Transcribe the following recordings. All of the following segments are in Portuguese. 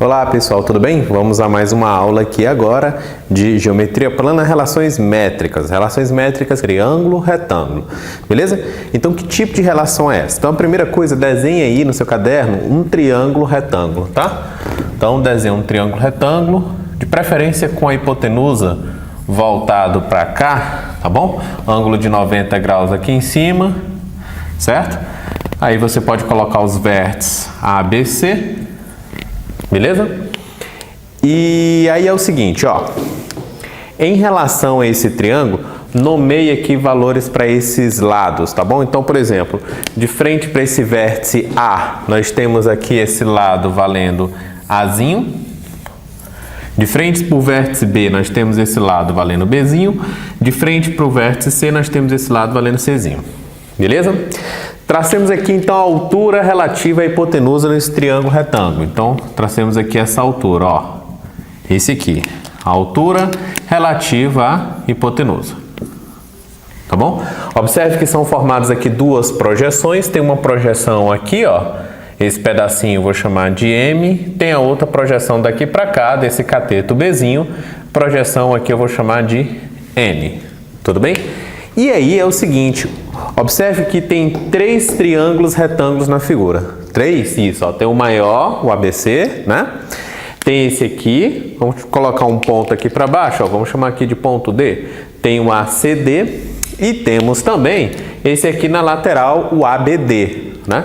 Olá pessoal, tudo bem? Vamos a mais uma aula aqui agora de geometria plana, relações métricas. Relações métricas, triângulo, retângulo. Beleza? Então que tipo de relação é essa? Então a primeira coisa, desenhe aí no seu caderno um triângulo retângulo, tá? Então desenhe um triângulo retângulo, de preferência com a hipotenusa voltado para cá, tá bom? Ângulo de 90 graus aqui em cima, certo? Aí você pode colocar os vértices A, B, C. Beleza? E aí é o seguinte, ó. Em relação a esse triângulo, nomeie aqui valores para esses lados, tá bom? Então, por exemplo, de frente para esse vértice A, nós temos aqui esse lado valendo Azinho. De frente para o vértice B, nós temos esse lado valendo Bzinho. De frente para o vértice C, nós temos esse lado valendo Czinho. Beleza? Tracemos aqui então a altura relativa à hipotenusa nesse triângulo retângulo. Então, tracemos aqui essa altura, ó. Esse aqui, a altura relativa à hipotenusa. Tá bom? Observe que são formadas aqui duas projeções. Tem uma projeção aqui, ó. Esse pedacinho eu vou chamar de M. Tem a outra projeção daqui para cá, desse cateto Bzinho. Projeção aqui eu vou chamar de N. Tudo bem? E aí é o seguinte, observe que tem três triângulos retângulos na figura. Três? Isso, ó, tem o maior, o ABC, né? Tem esse aqui, vamos colocar um ponto aqui para baixo, ó, vamos chamar aqui de ponto D. Tem o ACD e temos também esse aqui na lateral, o ABD, né?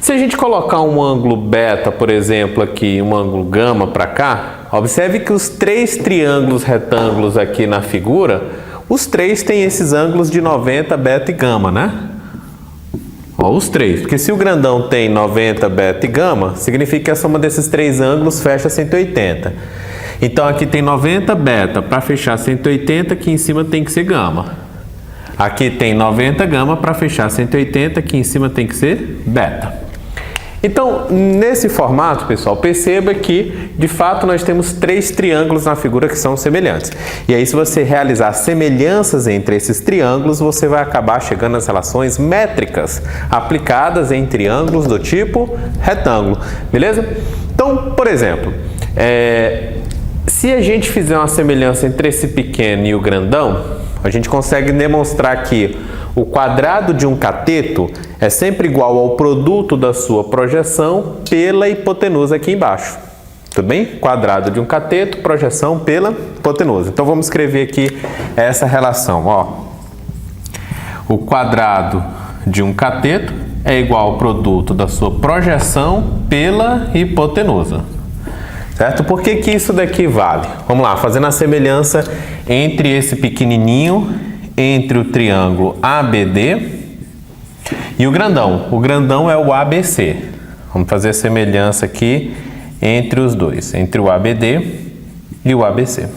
Se a gente colocar um ângulo beta, por exemplo, aqui, um ângulo gama para cá, observe que os três triângulos retângulos aqui na figura, os três têm esses ângulos de 90, beta e gama, né? Ó, os três. Porque se o grandão tem 90, beta e gama, significa que a soma desses três ângulos fecha 180. Então aqui tem 90, beta. Para fechar 180, aqui em cima tem que ser gama. Aqui tem 90, gama. Para fechar 180, aqui em cima tem que ser beta. Então, nesse formato, pessoal, perceba que, de fato, nós temos três triângulos na figura que são semelhantes. E aí, se você realizar semelhanças entre esses triângulos, você vai acabar chegando nas relações métricas aplicadas em triângulos do tipo retângulo. Beleza? Então, por exemplo, se a gente fizer uma semelhança entre esse pequeno e o grandão, a gente consegue demonstrar que o quadrado de um cateto é sempre igual ao produto da sua projeção pela hipotenusa aqui embaixo. Tudo bem? Quadrado de um cateto, projeção pela hipotenusa. Então vamos escrever aqui essa relação, ó. O quadrado de um cateto é igual ao produto da sua projeção pela hipotenusa. Certo? Por que que isso daqui vale? Vamos lá, fazendo a semelhança entre esse pequenininho, entre o triângulo ABD e o grandão. O grandão é o ABC. Vamos fazer a semelhança aqui entre os dois, entre o ABD e o ABC.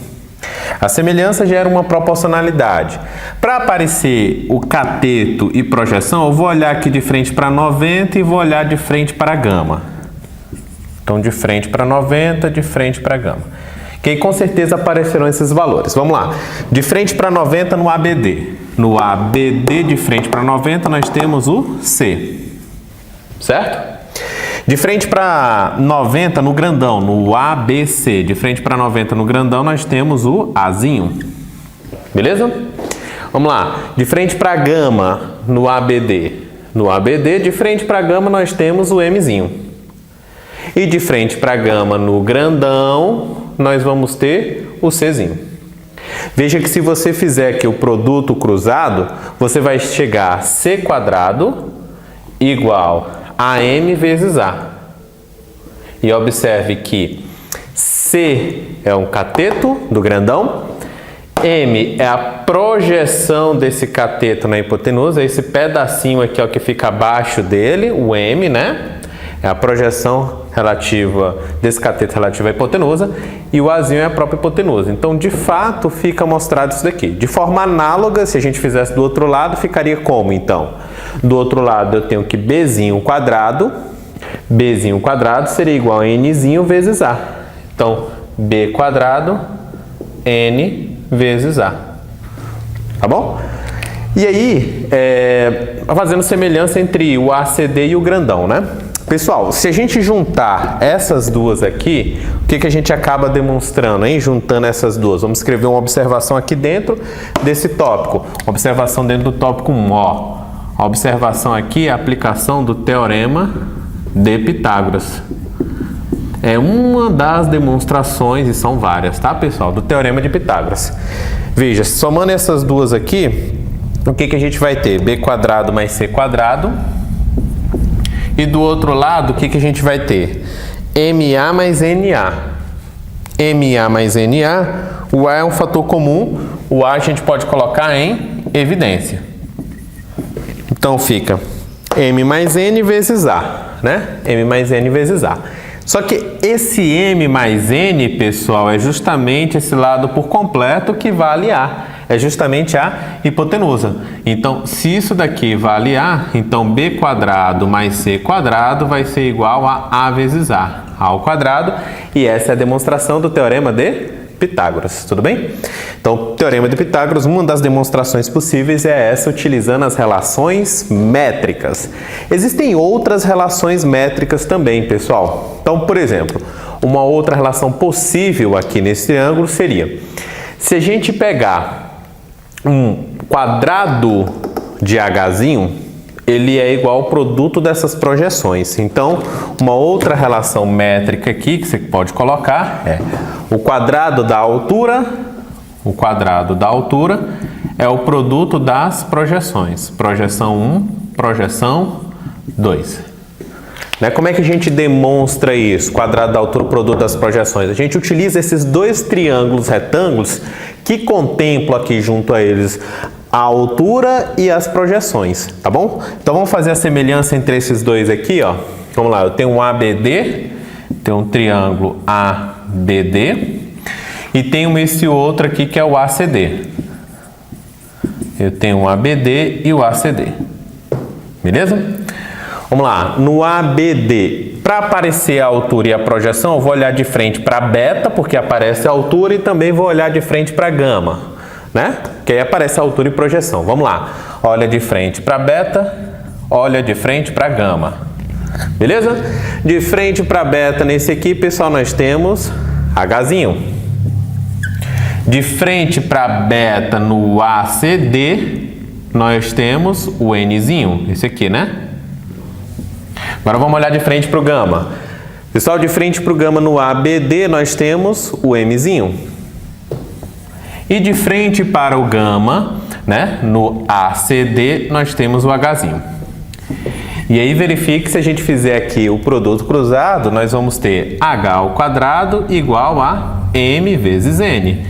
A semelhança gera uma proporcionalidade. Para aparecer o cateto e projeção, eu vou olhar aqui de frente para 90 e vou olhar de frente para a gama. Então, de frente para 90, de frente para a gama. Que aí, com certeza aparecerão esses valores. Vamos lá. De frente para 90 no ABD. No ABD de frente para 90 nós temos o C. Certo? De frente para 90 no grandão, no ABC. De frente para 90 no grandão nós temos o Azinho. Beleza? Vamos lá. De frente para gama no ABD. No ABD, de frente para gama nós temos o Mzinho. E de frente para gama no grandão, nós vamos ter o Czinho. Veja que se você fizer aqui o produto cruzado, você vai chegar a C quadrado igual a M vezes A. E observe que C é um cateto do grandão, M é a projeção desse cateto na hipotenusa, esse pedacinho aqui ó, que fica abaixo dele, o M, né? É a projeção relativa desse cateto relativa à hipotenusa e o Azinho é a própria hipotenusa. Então, de fato, fica mostrado isso daqui. De forma análoga, se a gente fizesse do outro lado, ficaria como, então? Do outro lado, eu tenho que Bzinho quadrado seria igual a Nzinho vezes A. Então, B quadrado, N vezes A. Tá bom? E aí, fazendo semelhança entre o ACD e o grandão, né? Pessoal, se a gente juntar essas duas aqui, o que a gente acaba demonstrando, hein? Juntando essas duas. Vamos escrever uma observação aqui dentro desse tópico. Observação dentro do tópico 1, ó. A observação aqui é a aplicação do Teorema de Pitágoras. É uma das demonstrações, e são várias, tá, pessoal? Do Teorema de Pitágoras. Veja, somando essas duas aqui, o que a gente vai ter? B quadrado mais C quadrado. E do outro lado, o que a gente vai ter? MA mais NA. MA mais NA, o A é um fator comum, o A a gente pode colocar em evidência. Então fica M mais N vezes A, né? M mais N vezes A. Só que esse M mais N, pessoal, é justamente esse lado por completo que vale A. É justamente a hipotenusa. Então, se isso daqui vale A, então B quadrado mais C quadrado vai ser igual a A vezes A ao quadrado. E essa é a demonstração do Teorema de Pitágoras, tudo bem? Então, Teorema de Pitágoras, uma das demonstrações possíveis é essa, utilizando as relações métricas. Existem outras relações métricas também, pessoal. Então, por exemplo, uma outra relação possível aqui nesse triângulo seria, se a gente pegar um quadrado de Hzinho, ele é igual ao produto dessas projeções. Então, uma outra relação métrica aqui que você pode colocar é o quadrado da altura é o produto das projeções. Projeção 1, projeção 2. Né? Como é que a gente demonstra isso? Quadrado da altura, produto das projeções. A gente utiliza esses dois triângulos retângulos que contemplam aqui junto a eles a altura e as projeções, tá bom? Então vamos fazer a semelhança entre esses dois aqui, ó. Vamos lá, eu tenho um ABD, tenho um triângulo ABD e tenho esse outro aqui que é o ACD. Eu tenho um ABD e o ACD. Beleza? Vamos lá, no ABD, para aparecer a altura e a projeção, eu vou olhar de frente para beta, porque aparece a altura, e também vou olhar de frente para gama, né? Que aí aparece a altura e projeção. Vamos lá, olha de frente para beta, olha de frente para gama. Beleza? De frente para beta, nesse aqui, pessoal, nós temos Hzinho. De frente para beta no ACD, nós temos o Nzinho, esse aqui, né? Agora vamos olhar de frente para o gama. Pessoal, de frente para o gama no ABD, nós temos o Mzinho. E de frente para o gama, né, no ACD, nós temos o Hzinho. E aí verifique, se a gente fizer aqui o produto cruzado, nós vamos ter H ao quadrado igual a M vezes N.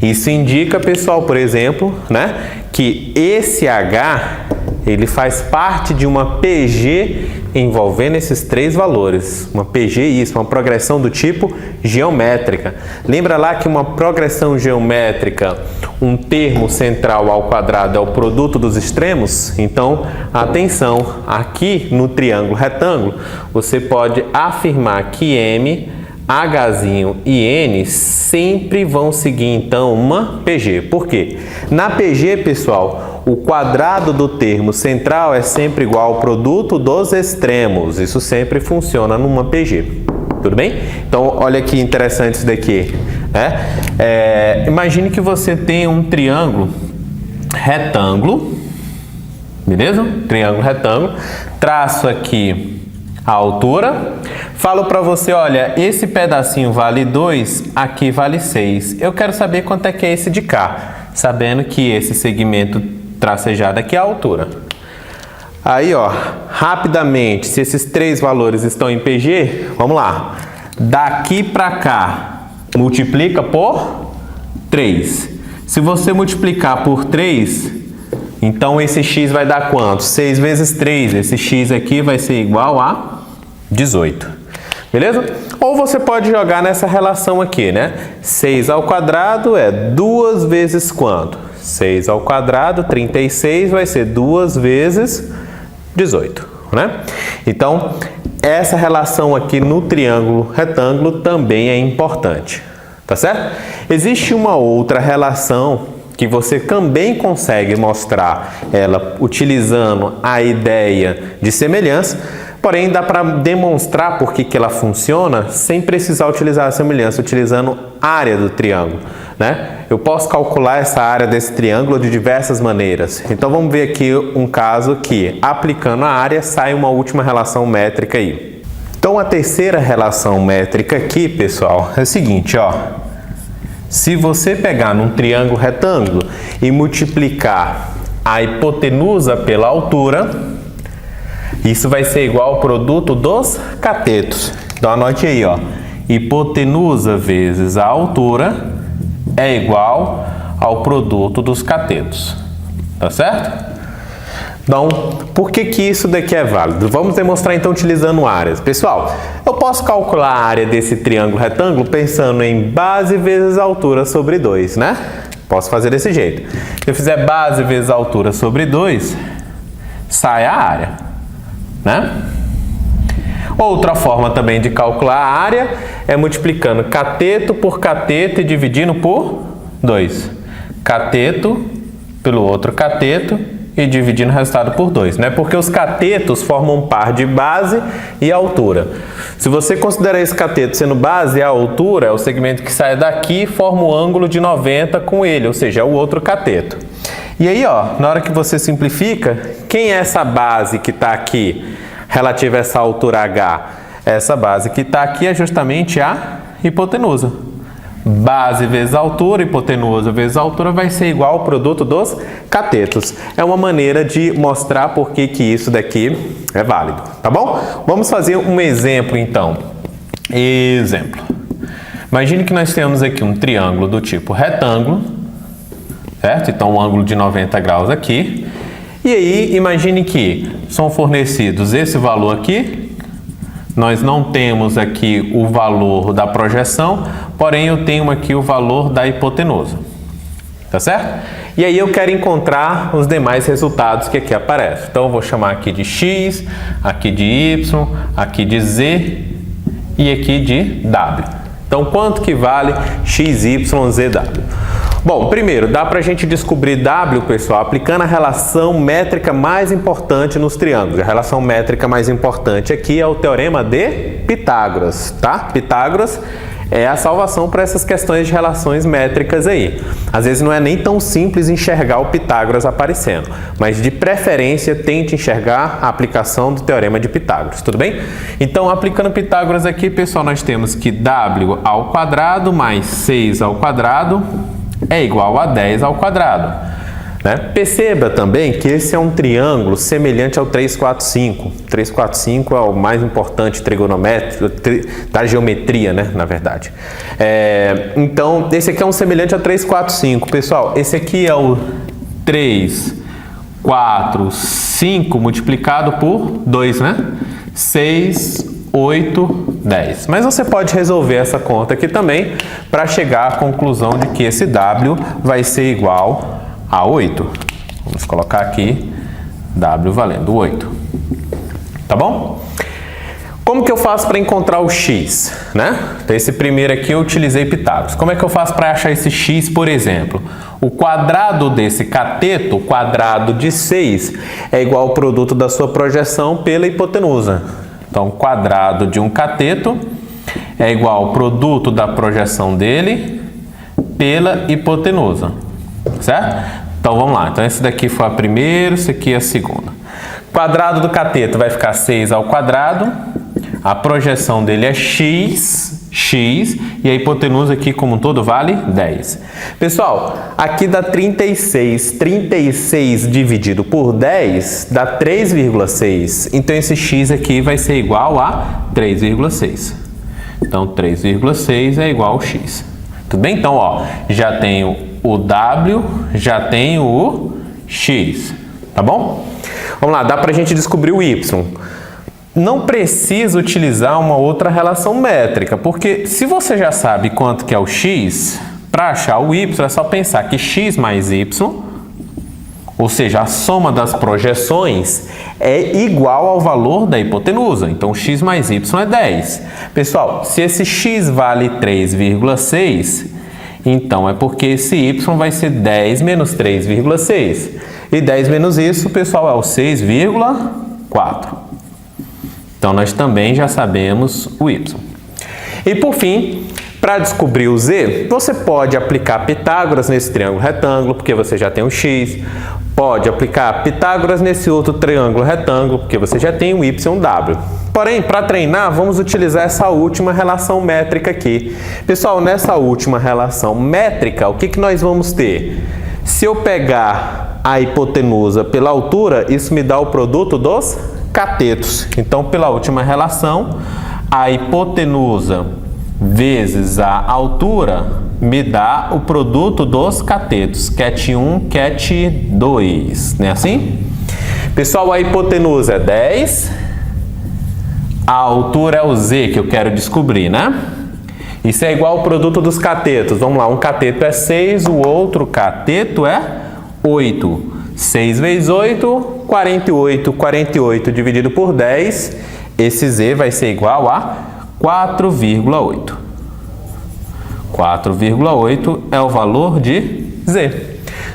Isso indica, pessoal, por exemplo, né, que esse H, ele faz parte de uma PG envolvendo esses três valores. Uma PG, isso, uma progressão do tipo geométrica. Lembra lá que uma progressão geométrica, um termo central ao quadrado é o produto dos extremos? Então, atenção, aqui no triângulo retângulo, você pode afirmar que M, Hzinho e N sempre vão seguir, então, uma PG. Por quê? Na PG, pessoal, o quadrado do termo central é sempre igual ao produto dos extremos. Isso sempre funciona numa PG. Tudo bem? Então, olha que interessante isso daqui. Né? Imagine que você tem um triângulo retângulo. Beleza? Triângulo retângulo. Traço aqui a altura, falo para você, olha, esse pedacinho vale 2, aqui vale 6. Eu quero saber quanto é que é esse de cá, sabendo que esse segmento tracejado aqui é a altura. Aí, ó, rapidamente, se esses três valores estão em PG, vamos lá. Daqui para cá, multiplica por 3. Se você multiplicar por 3, então esse x vai dar quanto? 6 vezes 3. Esse x aqui vai ser igual a 18. Beleza? Ou você pode jogar nessa relação aqui, né? 6 ao quadrado é 2 vezes quanto? 6 ao quadrado, 36, vai ser 2 vezes 18, né? Então, essa relação aqui no triângulo retângulo também é importante, tá certo? Existe uma outra relação que você também consegue mostrar ela utilizando a ideia de semelhança, Porém, dá para demonstrar por que ela funciona sem precisar utilizar a semelhança, utilizando a área do triângulo, né? Eu posso calcular essa área desse triângulo de diversas maneiras. Então, vamos ver aqui um caso que, aplicando a área, sai uma última relação métrica aí. Então, a terceira relação métrica aqui, pessoal, é o seguinte, ó. Se você pegar num triângulo retângulo e multiplicar a hipotenusa pela altura, isso vai ser igual ao produto dos catetos. Então, anote aí, ó. Hipotenusa vezes a altura é igual ao produto dos catetos. Tá certo? Então, por que isso daqui é válido? Vamos demonstrar então utilizando áreas. Pessoal, eu posso calcular a área desse triângulo retângulo pensando em base vezes a altura sobre 2, né? Posso fazer desse jeito. Se eu fizer base vezes a altura sobre 2, sai a área, né? Outra forma também de calcular a área é multiplicando cateto por cateto e dividindo por 2. Cateto pelo outro cateto e dividindo o resultado por 2, né? Porque os catetos formam um par de base e altura. Se você considerar esse cateto sendo base e a altura, é o segmento que sai daqui e forma o ângulo de 90 com ele, ou seja, é o outro cateto. E aí, ó, na hora que você simplifica, quem é essa base que está aqui relativa a essa altura H? Essa base que está aqui é justamente a hipotenusa. Base vezes altura, hipotenusa vezes altura vai ser igual ao produto dos catetos. É uma maneira de mostrar por que isso daqui é válido, tá bom? Vamos fazer um exemplo então. Exemplo. Imagine que nós temos aqui um triângulo do tipo retângulo, certo? Então um ângulo de 90 graus aqui. E aí imagine que são fornecidos esse valor aqui. Nós não temos aqui o valor da projeção, porém eu tenho aqui o valor da hipotenusa, tá certo? E aí eu quero encontrar os demais resultados que aqui aparecem. Então eu vou chamar aqui de x, aqui de y, aqui de z e aqui de w. Então quanto que vale x, y, z, w? Bom, primeiro, dá para a gente descobrir W, pessoal, aplicando a relação métrica mais importante nos triângulos. A relação métrica mais importante aqui é o Teorema de Pitágoras, tá? Pitágoras é a salvação para essas questões de relações métricas aí. Às vezes não é nem tão simples enxergar o Pitágoras aparecendo, mas de preferência tente enxergar a aplicação do Teorema de Pitágoras, tudo bem? Então, aplicando Pitágoras aqui, pessoal, nós temos que W ao quadrado mais 6 ao quadrado é igual a 10 ao quadrado. Né? Perceba também que esse é um triângulo semelhante ao 345. 345 é o mais importante trigonométrico da geometria, né? Na verdade. Então, esse aqui é um semelhante ao 345. Pessoal, esse aqui é o 3, 4, 5 multiplicado por 2, né? 6, 8, 10. Mas você pode resolver essa conta aqui também para chegar à conclusão de que esse W vai ser igual a 8. Vamos colocar aqui W valendo 8. Tá bom? Como que eu faço para encontrar o x, né? Então, esse primeiro aqui eu utilizei Pitágoras. Como é que eu faço para achar esse x, por exemplo? O quadrado desse cateto, o quadrado de 6, é igual ao produto da sua projeção pela hipotenusa. Então, o quadrado de um cateto é igual ao produto da projeção dele pela hipotenusa, certo? Então, vamos lá. Então, esse daqui foi a primeira, esse aqui é a segunda. Quadrado do cateto vai ficar 6 ao quadrado. A projeção dele é x, e a hipotenusa aqui como um todo vale 10. Pessoal, aqui dá 36. 36 dividido por 10 dá 3,6. Então, esse x aqui vai ser igual a 3,6. Então, 3,6 é igual ao x. Tudo bem? Então, ó, já tenho o W, já tenho o x. Tá bom? Vamos lá, dá pra gente descobrir o y. Não precisa utilizar uma outra relação métrica, porque se você já sabe quanto que é o x, para achar o y é só pensar que x mais y, ou seja, a soma das projeções, é igual ao valor da hipotenusa. Então, x mais y é 10. Pessoal, se esse x vale 3,6, então é porque esse y vai ser 10 menos 3,6. E 10 menos isso, pessoal, é o 6,4. Então, nós também já sabemos o y. E por fim, para descobrir o z, você pode aplicar Pitágoras nesse triângulo retângulo, porque você já tem o x. Pode aplicar Pitágoras nesse outro triângulo retângulo, porque você já tem o YW. Porém, para treinar, vamos utilizar essa última relação métrica aqui. Pessoal, nessa última relação métrica, o que nós vamos ter? Se eu pegar a hipotenusa pela altura, isso me dá o produto dos catetos. Então, pela última relação, a hipotenusa vezes a altura me dá o produto dos catetos, cat 1, cat 2, não é assim? Pessoal, a hipotenusa é 10, a altura é o z que eu quero descobrir, né? Isso é igual ao produto dos catetos. Vamos lá, um cateto é 6, o outro cateto é 8. 6 vezes 8, 48. 48 dividido por 10, esse z vai ser igual a 4,8. 4,8 é o valor de z.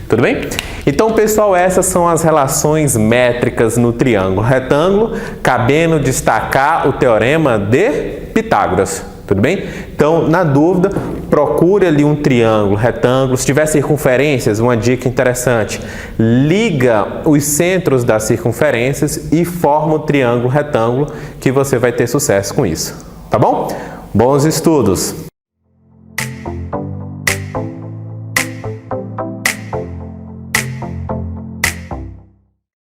Tudo bem? Então, pessoal, essas são as relações métricas no triângulo retângulo, cabendo destacar o teorema de Pitágoras. Tudo bem? Então, na dúvida, procure ali um triângulo retângulo. Se tiver circunferências, uma dica interessante, liga os centros das circunferências e forma o triângulo retângulo, que você vai ter sucesso com isso. Tá bom? Bons estudos!